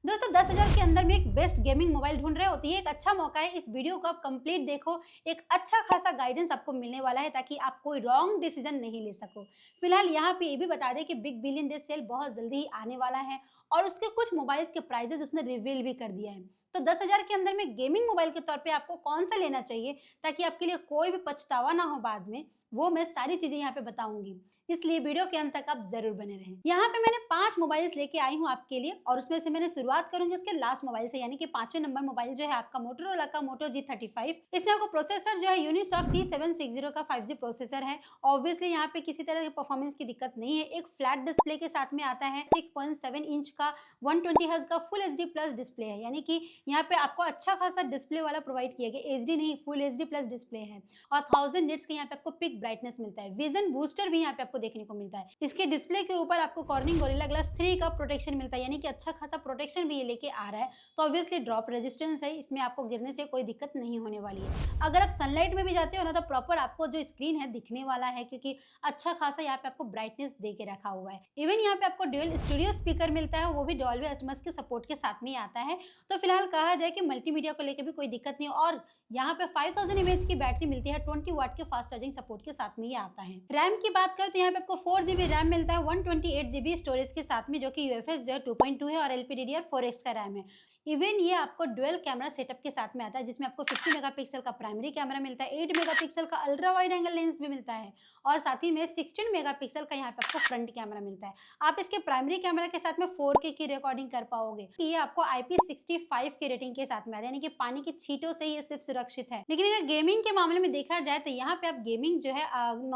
दोस्तों 10,000 के अंदर में एक बेस्ट गेमिंग मोबाइल ढूंढ रहे हो तो ये एक अच्छा मौका है। इस वीडियो को आप कंप्लीट देखो, एक अच्छा खासा गाइडेंस आपको मिलने वाला है ताकि आप कोई रॉन्ग डिसीजन नहीं ले सको। फिलहाल यहाँ पे ये भी बता दें कि बिग बिलियन डे सेल बहुत जल्दी ही आने वाला है और उसके कुछ मोबाइल्स के प्राइजेस उसने रिवील भी कर दिया है। तो 10,000 के अंदर में गेमिंग मोबाइल के तौर पे आपको कौन सा लेना चाहिए ताकि आपके लिए कोई भी पछतावा ना हो बाद में, वो मैं सारी चीजें यहाँ पे बताऊंगी। इसलिए वीडियो के अंत तक आप जरूर बने रहें। यहाँ पे मैंने 5 मोबाइल्स लेके आई हूँ आपके लिए और उसमें से मैंने शुरुआत करूंगी इसके लास्ट मोबाइल से, यानी कि 5वें नंबर मोबाइल जो है आपका मोटोरोला का मोटो G35। इसमें आपको प्रोसेसर जो है यूनिसॉक T760 का 5G प्रोसेसर है। ऑब्वियसली यहाँ पे किसी तरह की परफॉर्मेंस की दिक्कत नहीं है। एक फ्लैट डिस्प्ले के साथ में आता है, 6.7 इंच का 120 हर्ट्ज का फुल HD प्लस डिस्प्ले है, यानी कि यहाँ पे आपको अच्छा खासा डिस्प्ले वाला प्रोवाइड किया गया। HD नहीं, फुल HD प्लस डिस्प्ले है और 1000 निट्स का यहाँ पे आपको पिक ब्राइटनेस मिलता है। विजन बूस्टर भी यहाँ पे आपको देखने को मिलता है। इसके डिस्प्ले के ऊपर आपको कॉर्निंग गोरिल्ला ग्लास 3 का प्रोटेक्शन मिलता है, यानी कि अच्छा खासा प्रोटेक्शन भी ये लेके आ रहा है। तो ऑब्वियसली ड्रॉप रेजिस्टेंस है, इसमें आपको गिरने से कोई दिक्कत नहीं होने वाली है। अगर आप सनलाइट में भी जाते हो ना तो प्रॉपर आपको जो स्क्रीन है दिखने वाला है, क्योंकि अच्छा खासा यहाँ पे आपको ब्राइटनेस दे के रखा हुआ है। इवन यहाँ पे आपको ड्यूल स्टूडियो स्पीकर मिलता है, वो भी डॉल्बी एटमॉस के सपोर्ट के साथ में ही आता है। तो फिलहाल कहा जाए कि मल्टीमीडिया को लेकर भी कोई दिक्कत नहीं। और यहाँ पे 5000 mAh की बैटरी मिलती है, 20 वाट के फास्ट चार्जिंग सपोर्ट के साथ में ही आता है। रैम की बात करें तो यहाँ पे आपको 4GB रैम मिलता है 128GB स्टोरेज के साथ में, जो कि UFS जो है 2.2 है और LPDDR4X का रैम है। इवन ये आपको डुअल कैमरा सेटअप के साथ में आता है, जिसमें आपको 50 मेगापिक्सल का प्राइमरी कैमरा मिलता है, 8 मेगापिक्सल का अल्ट्रा वाइड एंगल लेंस भी मिलता है और साथ ही में 16 मेगापिक्सल का यहाँ पे आपको फ्रंट कैमरा मिलता है। आप इसके प्राइमरी कैमरा के साथ में 4K की रिकॉर्डिंग कर पाओगे। ये आपको IP65 की रेटिंग के साथ में आता है, यानी कि पानी की छींटों से ये सिर्फ सुरक्षित है। लेकिन अगर गेमिंग के मामले में देखा जाए तो यहाँ पे आप गेमिंग जो है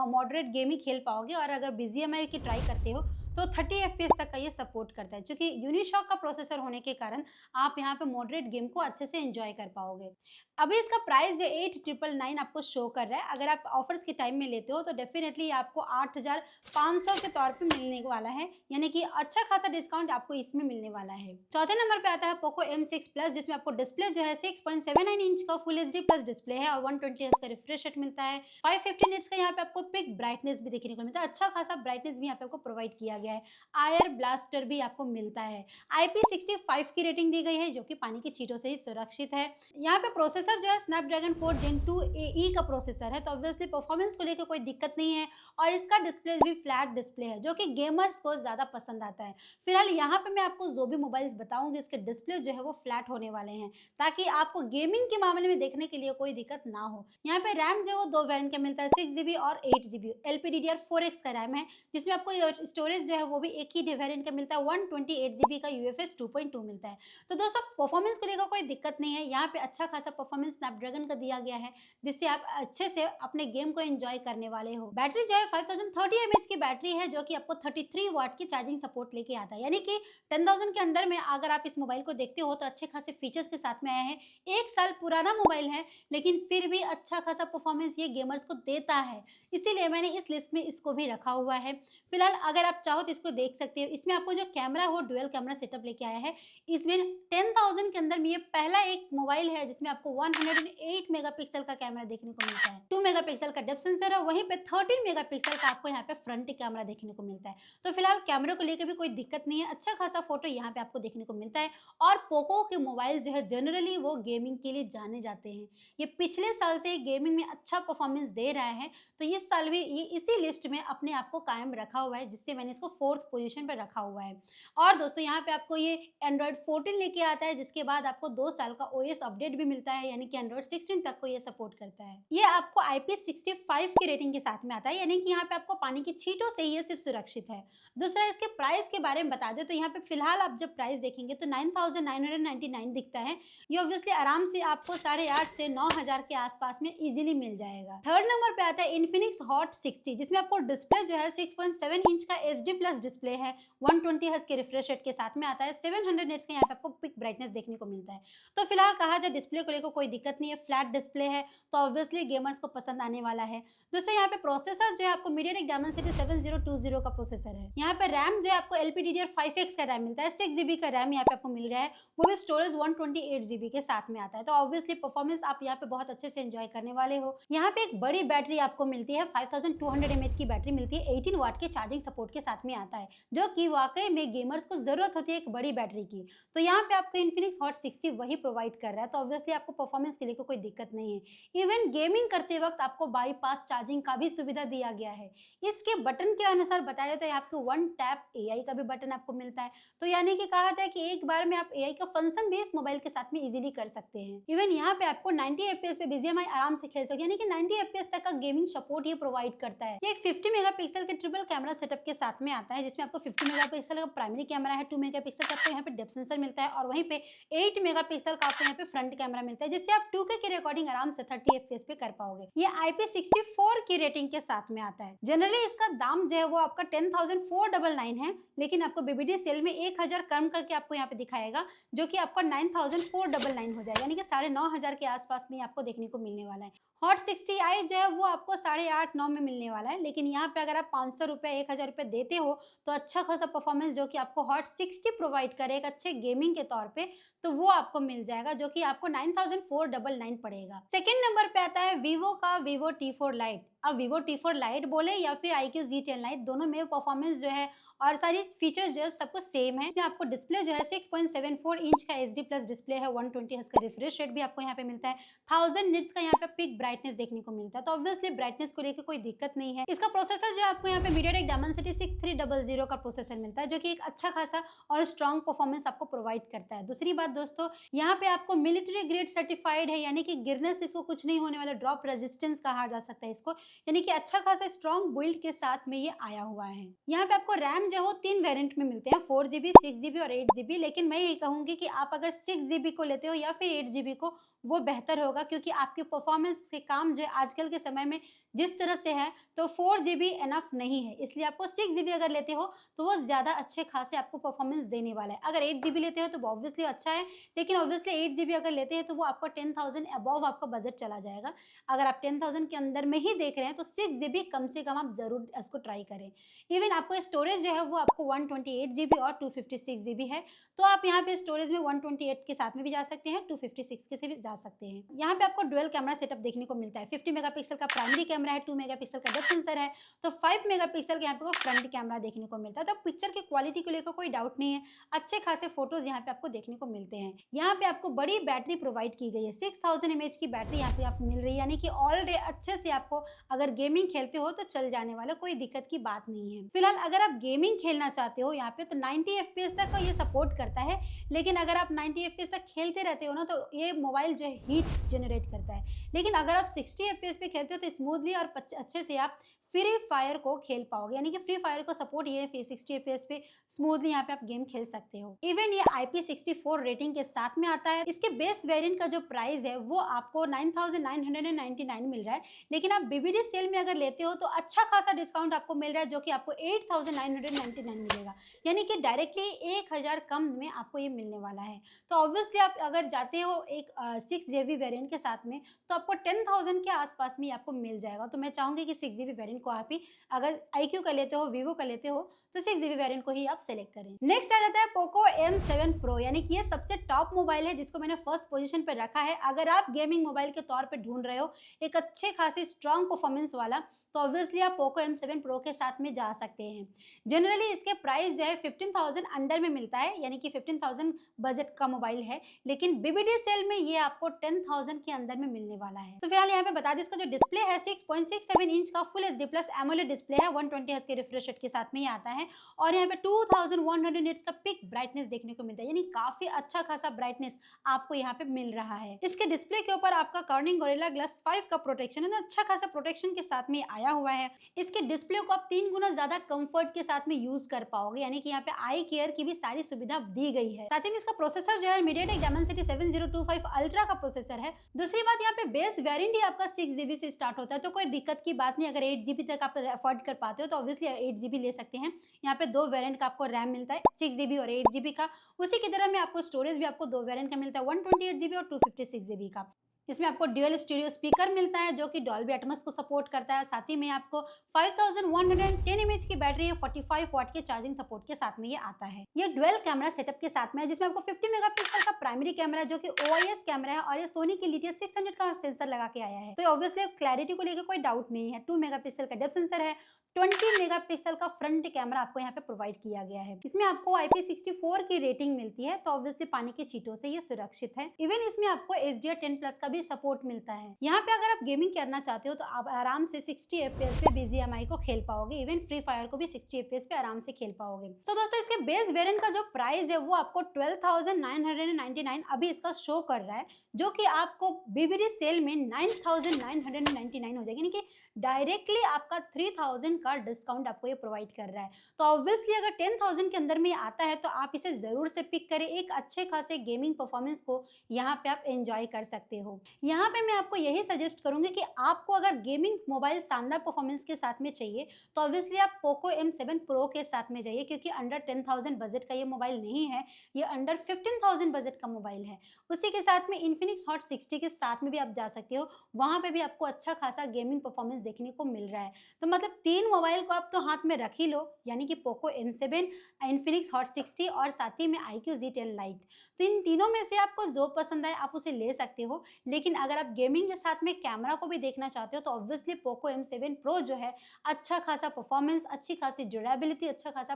मॉडरेट गेमिंग खेल पाओगे और अगर BGMI की ट्राई करते हो तो 30 FPS तक का ये सपोर्ट करता है। क्योंकि यूनिशॉक का प्रोसेसर होने के कारण आप यहाँ पे मॉडरेट गेम को अच्छे से एंजॉय कर पाओगे। अभी इसका प्राइस जो 8999 आपको शो कर रहा है। अगर आप ऑफर्स के टाइम में लेते हो तो डेफिनेटली आपको 8500 के तौर पे मिलने वाला है, यानी कि अच्छा खासा डिस्काउंट आपको इसमें मिलने वाला है। चौथे नंबर पे आता है पोको M6 प्लस, जिसमें आपको डिस्प्ले जो है 6.79 इंच का फुल HD प्लस डिस्प्ले है और 120 हर्ट्ज का रिफ्रेश रेट मिलता है। 550 निट्स का यहाँ पे आपको पिक ब्राइटनेस भी देखने को मिलता है, अच्छा खासा ब्राइटनेस भी यहाँ पे आपको प्रोवाइड किया गया है। आयर ब्लास्टर भी आपको मिलता है। IP65 की रेटिंग दी गई है, जो कि पानी की छींटों से ही सुरक्षित है। यहाँ पे प्रोसेसर जो है स्नैपड्रैगन 4 Gen 2 AE का प्रोसेसर है, तो ऑब्वियसली परफॉर्मेंस को लेकर कोई दिक्कत नहीं है और इसका डिस्प्ले भी फ्लैट डिस्प्ले है, जो कि गेमर्स को ज्यादा पसंद आता है। फिलहाल यहाँ पे मैं आपको जो भी मोबाइल्स बताऊंगी इसके डिस्प्ले जो है वो फ्लैट होने वाले हैं, ताकि आपको गेमिंग के मामले में देखने के लिए कोई दिक्कत ना हो। यहाँ पे रैम जो है वो 2 वेरिएंट का मिलता है, 6GB और 8GB LPDDR4X का रैम है, जिसमें आपको स्टोरेज जो है वो भी एक ही वेरिएंट का मिलता है, 128GB का UFS 2.2 मिलता है। तो दोस्तों परफॉर्मेंस को लेकर कोई दिक्कत नहीं है। यहाँ पे अच्छा खासा परफॉर्मेंस स्नैपड्रैगन का दिया गया है, जिससे आप अच्छे से अपने गेम को एंजॉय करने वाले हो। बैटरी जो है 5030 mAh की बैटरी है, जो कि आपको 33 वाट की चार्जिंग सपोर्ट लेके आता है, यानी कि 10,000 के अंदर में अगर आप इस मोबाइल को देखते हो तो अच्छे खासे फीचर्स के साथ में आया है। 1 साल पुराना मोबाइल है, लेकिन फिर भी अच्छा खासा परफॉर्मेंस ये गेमर्स को देता है, इसीलिए मैंने इस लिस्ट में इसको भी रखा हुआ है। फिलहाल अगर आप चाहो तो इसको देख सकते हो। इसमें आपको जो कैमरा हो डुअल कैमरा सेटअप लेके आया है। इसमें 10,000 के अंदर में ये पहला एक मोबाइल है जिसमें आपको 108 मेगापिक्सल का कैमरा देखने को मिलता है, 2 मेगापिक्सल का डेप्थ सेंसर है, वहीं पे 13 मेगापिक्सल का आपको यहाँ पे फ्रंट कैमरा देखने को मिलता है। तो फिलहाल कैमरे को लेकर भी कोई दिक्कत नहीं है, अच्छा खासा फोटो यहाँ पे आपको देखने को मिलता है। और पोको के मोबाइल जो है जनरली वो गेमिंग के लिए जाने जाते हैं। ये पिछले साल से गेमिंग में अच्छा परफॉर्मेंस दे रहा है, तो इस साल भी ये इसी लिस्ट में अपने आप को कायम रखा हुआ है, जिससे मैंने इसको 4th पोजीशन पर रखा हुआ है। और दोस्तों यहाँ पे आपको ये Android 14 लेके आता है, जिसके बाद आपको 2 साल का OS अपडेट भी मिलता है, यानी कि Android 16 तक को ये सपोर्ट करता है। ये आपको IP65 की रेटिंग के साथ में आता है, यानी कि यहाँ पे आपको पानी की छींटों से ही ये सिर्फ सुरक्षित है। दूसरा, इसके प्राइस के बारे में बता दे तो यहाँ पे फिलहाल आप जब प्राइस देखेंगे तो 9999 दिखता है। ये ऑब्वियसली आराम से आपको 8,500 से 9,000 के आसपास में इजीली मिल जाएगा। थर्ड नंबर पे आता है Infinix Hot 60, जिसमें आपको डिस्प्ले जो है 6.7 इंच का HD प्लस डिस्प्ले है, 120 हर्ट्ज के रिफ्रेश रेट के साथ में आता है, 700 निट्स का यहाँ पे आपको पिक ब्राइटनेस देखने को मिलता है। तो फिलहाल कहा जाए डिस्प्ले को लेकर कोई दिक्कत नहीं है, फ्लैट डिस्प्ले है, तो ऑब्वियसली गेमर्स को पसंद आने वाला है। दूसरा, यहाँ पे प्रोसेसर जो है आपको MediaTek Dimensity 7020 का प्रोसेसर है। यहाँ पे रैम जो है आपको LPDDR5X का रैम मिलता है, 6GB का रैम यहाँ पे आपको मिल रहा है, वो भी स्टोरेज 128GB के साथ में आता है। तो ऑब्वियसली परफॉर्मेंस आप यहाँ पे बहुत अच्छे से एंजॉय करने वाले हो। यहाँ पे एक बड़ी बैटरी आपको मिलती है, 5200 mAh की बैटरी मिलती है, 18 वाट के चार्जिंग सपोर्ट के साथ में में आता है, जो कि वाकई में गेमर्स को जरूरत होती है एक बड़ी बैटरी की। तो यहाँ पे आपको इन्फिनिक्स हॉट 60 वही प्रोवाइड कर रहा है, तो ऑब्वियसली आपको परफॉर्मेंस के लिए कोई दिक्कत नहीं है। इवन गेमिंग करते वक्त आपको बाईपास चार्जिंग का भी सुविधा दिया गया है। इसके बटन के अनुसार बताया जाता है आपको वन टैप एआई का भी बटन आपको मिलता है, तो यानी कि कहा जाए कि एक बार में आप एआई का फंक्शन भी इस मोबाइल के साथ में इजीली कर सकते हैं। इवन यहाँ पे आपको 90 एफपीएस पे बीजीएमआई आराम से खेल सकते, यानी कि 90 एफपीएस तक का गेमिंग सपोर्ट ये प्रोवाइड करता है। ये एक 50 मेगापिक्सल के ट्रिपल कैमरा सेटअप के साथ में आता है, जिसमें आपको 50 मेगापिक्सल का प्राइमरी कैमरा है, 2 मेगापिक्सल का आपको यहाँ पे डेप्थ सेंसर मिलता है, और वहीं पे 8 मेगापिक्सल का आपको यहाँ पे फ्रंट कैमरा मिलता है, जिससे आप 2K की रिकॉर्डिंग आराम से 30 एफपीएस पे कर पाओगे। ये IP64 की रेटिंग के साथ में आता है। जनरली इसका दाम जो है वो आपका 10,499 है, लेकिन आपको बीबीडी सेल में 1000 कम करके आपको यहाँ पे दिखाएगा, जो कि आपका 9,499 हो जाएगा, यानी कि 9,500 के आसपास में आपको देखने को मिलने वाला है। हॉट 60i जो है वो आपको 8,500-9 में मिलने वाला है, लेकिन यहाँ पे अगर आप 500 रुपये 1,000 रुपये देते हो तो अच्छा खासा परफॉर्मेंस जो कि आपको हॉट 60 प्रोवाइड करे एक अच्छे गेमिंग के तौर पे, तो वो आपको मिल जाएगा, जो कि आपको 9,499 पड़ेगा। सेकंड नंबर पे आता है वीवो का वीवो T4 लाइट। अब वीवो T4 लाइट बोले या फिर IQ Z10 लाइट, दोनों में परफॉर्मेंस जो है और सारी फीचर्स जो है सब कुछ सेम है। इसमें आपको डिस्प्ले जो है 6.74 इंच का HD प्लस डिस्प्ले है, 120 हर्ट्ज का रिफ्रेश रेट भी आपको यहाँ पे मिलता है, 1000 निट्स का यहाँ पे पिक ब्राइटनेस देखने को मिलता है, तो ऑब्वियसली ब्राइटनेस को लेकर कोई दिक्कत नहीं है। इसका प्रोसेसर जो है आपको यहाँ पे MediaTek Dimensity 6300 का प्रोसेसर मिलता है, जो कि एक अच्छा खासा और स्ट्रॉन्ग परफॉर्मेंस आपको प्रोवाइड करता है। दूसरी बात दोस्तों, यहाँ पे आपको मिलिट्री ग्रेड सर्टिफाइड है, यानी कि गिरने से इसको कुछ नहीं होने वाला, ड्रॉप रेजिस्टेंस कहा जा सकता है इसको, यानी कि अच्छा खासा स्ट्रॉन्ग बिल्ड के साथ में ये आया हुआ है। यहाँ पे आपको रैम जो है 3 वेरिएंट में मिलते हैं, 4GB, 6GB और 8GB, लेकिन मैं ये कहूंगी कि आप अगर 6GB को लेते हो या फिर 8GB को, वो बेहतर होगा, क्योंकि आपकी परफॉर्मेंस के काम जो है आजकल के समय में जिस तरह से है, तो 4GB एनफ नहीं है, इसलिए आपको 6GB अगर लेते हो तो वो ज्यादा अच्छे खासे आपको परफॉर्मेंस देने वाला है। अगर 8GB लेते हो तो ऑब्वियसली अच्छा है, लेकिन ऑब्वियसली 8GB अगर लेते हैं तो वो आपको 10,000 अबव आपका बजट चला जाएगा। अगर आप 10,000 के अंदर में ही देख रहे हैं तो 6GB कम से कम आप जरूर इसको ट्राई करें। इवन आपको स्टोरेज जो है वो आपको 128GB और 256GB है, तो आप यहाँ पे स्टोरेज में 128 के साथ में भी जा सकते हैं, 256 के से भी जा सकते हैं। यहाँ पे आपको डुअल कैमरा सेटअप देखने को मिलता है, 50 मेगापिक्सल का प्राइमरी कैमरा है, 2 मेगापिक्सल का डेप्थ सेंसर है, तो 5 मेगापिक्सल का यहाँ पे फ्रंट कैमरा देखने को मिलता है, तो पिक्चर की क्वालिटी को लेकर कोई डाउट नहीं है, अच्छे खासे फोटोज यहाँ पे आपको देखने को मिलते हैं। यहाँ पे आपको बड़ी बैटरी प्रोवाइड की गई है, 6000 mAh की बैटरी यहाँ पे आपको मिल रही है, यानी कि ऑल डे अच्छे से आपको अगर गेमिंग खेलते हो तो चल जाने वाला, कोई दिक्कत की बात नहीं है। फिलहाल अगर आप गेमिंग खेलना चाहते हो यहाँ पे तो 90 FPS तक ये सपोर्ट करता है, लेकिन अगर आप 90 FPS तक खेलते रहते हो ना तो ये मोबाइल जो है हीट जनरेट करता है, लेकिन अगर आप 60 FPS पे खेलते हो तो स्मूथली और अच्छे से आप फ्री फायर को खेल पाओगे, यानी कि फ्री फायर को सपोर्ट ये है, 60 FPS पे स्मूथली यहाँ पे आप गेम खेल सकते हो। इवन ये IP64 रेटिंग के साथ में आता है। इसके बेस वेरिएंट का जो प्राइस है वो आपको 9,999 मिल रहा है, लेकिन आप बीबीडी सेल में अगर लेते हो तो अच्छा खासा डिस्काउंट आपको मिल रहा है, जो कि आपको 8,999 मिलेगा, यानी कि डायरेक्टली 1000 कम में आपको ये मिलने वाला है। तो ऑब्वियसली आप अगर जाते हो एक 6GB वेरिएंट के साथ में तो आपको 10,000 के आसपास में आपको मिल जाएगा। तो मैं चाहूंगी कि 6GB वेरिएंट को आप ही अगर IQ का लेते हो, वीवो का लेते हो तो 6GB वेरिएंट को ही आप सेलेक्ट करें। नेक्स्ट आ जाता है पोको M7 Pro, यानी कि ये सबसे टॉप मोबाइल है जिसको मैंने फर्स्ट पोजीशन पर रखा है। अगर आप गेमिंग मोबाइल के तौर पे ढूंढ रहे हो एक अच्छे खासे स्ट्रॉन्ग परफॉर्मेंस वाला, तो ऑब्वियसली आप पोको M7 Pro के साथ में जा सकते हैं। जनरली इसके प्राइस जो है 15,000 अंडर में मिलता है, यानी कि 15,000 बजट का मोबाइल है, लेकिन बीबीडी सेल में ये आपको 10,000 के अंदर में मिलने वाला है। तो फिलहाल यहाँ पे बता दें, इसका जो डिस्प्ले है 6.67 इंच का full HD plus AMOLED display है, 120 हर्ट्ज के रिफ्रेश रेट के साथ में ये आता है, और यहाँ पे 2100 निट्स का पिक ब्राइटनेस देखने को मिलता है, यानी काफी अच्छा खासा ब्राइटनेस आपको यहाँ पे मिल रहा है। इसके डिस्प्ले के ऊपर आपका कॉर्निंग गोरिल्ला ग्लास 5 का प्रोटेक्शन है, अच्छा खासा प्रोटेक्शन के साथ में आया हुआ है। इसके डिस्प्ले को आप 3 गुना ज्यादा कंफर्ट के साथ में यूज कर पाओगे, यानी कि यहाँ पे आई केयर की भी सारी सुविधा दी गई है। साथ ही में इसका प्रोसेसर जो है MediaTek Dimensity 7025 अल्ट्रा का प्रोसेसर है। दूसरी बात, यहाँ पे बेस वेरिएंट ही आपका 6GB से स्टार्ट होता है, तो कोई दिक्कत की बात नहीं। अगर 8GB तक आप अफोर्ड कर पाते हो तो ऑब्वियसली 8GB ले सकते हैं। यहाँ पे 2 वेरिएंट का आपको रैम मिलता है, 6GB और 8GB का। उसी की तरह में आपको स्टोरेज भी आपको 2 वेरिएंट का मिलता है, 128GB और 256GB का। इसमें आपको ड्यूअल स्टीरियो स्पीकर मिलता है जो कि डॉल्बी एटमॉस को सपोर्ट करता है। साथ ही में आपको 5110 एमएच की बैटरी है, 45 वाट के चार्जिंग सपोर्ट के साथ में ये आता है। ये डुअल कैमरा सेटअप के साथ में है जिसमें आपको 50 मेगापिक्सल का प्राइमरी कैमरा है जो कि ओआईएस कैमरा है और ये सोनी की लिथियम 600 का सेंसर लगा के आया है। तो ऑब्वियसली क्लैरिटी को लेकर कोई डाउट नहीं है। 2 मेगापिक्सल का डेप्थ सेंसर है, 20 मेगापिक्सल का फ्रंट कैमरा आपको यहाँ पे प्रोवाइड किया गया है। इसमें आपको IP64 की रेटिंग मिलती है, तो ऑब्वियसली पानी के छींटों से ये सुरक्षित है। इवन इसमें आपको HDR10+ का भी सपोर्ट मिलता है। यहाँ पे अगर आप गेमिंग करना चाहते हो तो आप आराम से 60 FPS पे BGMI को खेल पाओगे। इवन फ्री फायर को भी 60 FPS पे आराम से खेल पाओगे। तो दोस्तों इसके बेस वेरिएंट का जो प्राइस है वो आपको 12,999 अभी इसका शो कर रहा है, जो कि आपको BBD सेल में 9,999 हो जाएगी, यानी कि डायरेक्टली आपका 3,000 का डिस्काउंट आपको ये प्रोवाइड कर रहा है। तो ऑब्वियसली अगर 10,000 के अंदर में आता है तो आप इसे जरूर से पिक करें। एक अच्छे खासे गेमिंग परफॉर्मेंस को यहाँ पे आप एंजॉय कर सकते हो। यहाँ पे मैं आपको यही सजेस्ट करूंगी कि आपको अगर गेमिंग मोबाइल शानदार परफॉर्मेंस के साथ में चाहिए तो ऑब्वियसली आप पोको M7 Pro के साथ में जाइए, क्योंकि अंडर 10,000 बजट का ये मोबाइल नहीं है, ये अंडर 15,000 बजट का मोबाइल है। उसी के साथ में इन्फिनिक्स हॉट 60 के साथ में भी आप जा सकते हो, वहां पे भी आपको अच्छा खासा गेमिंग परफॉर्मेंस देखने को मिल रहा है। तो मतलब 3 मोबाइल को आप तो हाथ में रख ही लो, यानी कि पोको M7, इन्फिनिक्स हॉट 60 और साथ ही में iQOO Z10 Lite। तो इन तीनों में से आपको जो पसंद आए आप उसे ले सकते हो। लेकिन अगर आप गेमिंग के साथ में कैमरा को भी देखना चाहते हो तो ऑब्वियसली पोको M7 Pro जो है अच्छा खासा परफॉर्मेंस, अच्छी खासी ड्यूरेबिलिटी, अच्छा खासा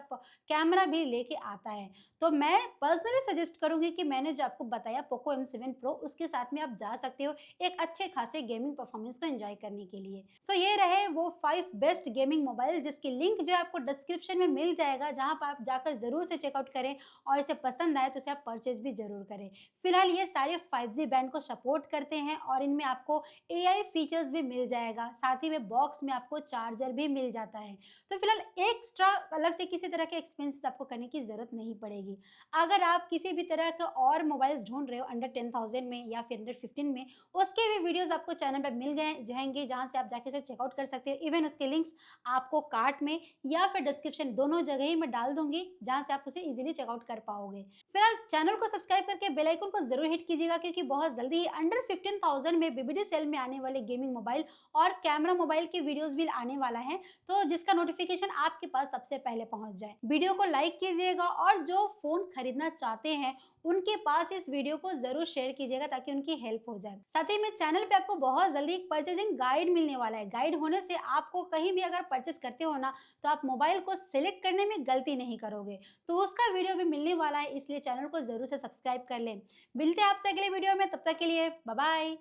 कैमरा भी लेके आता है। तो मैं पर्सनली सजेस्ट करूंगी कि मैंने जो आपको बताया पोको M7 Pro, उसके साथ में आप जा सकते हो एक अच्छे खासे गेमिंग परफॉर्मेंस को एंजॉय करने के लिए। सो ये रहे वो 5 बेस्ट गेमिंग मोबाइल, जिसकी लिंक जो है आपको डिस्क्रिप्शन में मिल जाएगा, जहां पर आप जाकर जरूर से चेकआउट करें और इसे पसंद आए तो इसे आप परचेज भी जरूर करें। फिलहाल ये सारे 5G बैंड को सपोर्ट करते हैं और इनमें आपको AI फीचर्स भी मिल जाएगा। साथ ही में बॉक्स में आपको चार्जर भी मिल जाता है। तो फिलहाल एक्स्ट्रा अलग से किसी तरह के एक्सपेंसेस आपको करने की जरूरत नहीं पड़ेगी। अगर आप किसी भी तरह के और मोबाइल्स ढूंढ रहे हो अंडर 10,000 में या फिर अंडर 15 में, उसके भी वीडियोस आपको चैनल पर मिल गए जाएंगे, जहां से आप जाके इसे चेकआउट कर सकते हो। इवन उसके लिंक्स आपको कार्ट में या फिर डिस्क्रिप्शन दोनों जगह ही मैं डाल दूंगी, जहां से आप उसे इजीली चेकआउट कर पाओगे। फिलहाल चैनल को सब्सक्राइब करके बेल आइकन को जरूर हिट कीजिएगा, क्योंकि बहुत जल्दी ही अंडर 15,000 में BBD सेल में आने वाले गेमिंग मोबाइल और कैमरा मोबाइल की वीडियोस भी आने वाला है, तो जिसका नोटिफिकेशन आपके पास सबसे पहले पहुंच जाए। वीडियो को लाइक कीजिएगा और जो फोन खरीदना चाहते हैं उनके पास इस वीडियो को जरूर शेयर कीजिएगा ताकि उनकी हेल्प हो जाए। साथ ही में चैनल पे आपको बहुत जल्दी एक परचेजिंग गाइड मिलने वाला है। गाइड होने से आपको कहीं भी अगर परचेस करते हो ना, तो आप मोबाइल को सिलेक्ट करने में गलती नहीं करोगे। तो उसका वीडियो भी मिलने वाला है, इसलिए चैनल को जरूर से सब्सक्राइब कर लें। मिलते हैं आपसे अगले वीडियो में, तब तक के लिए बाय बाय।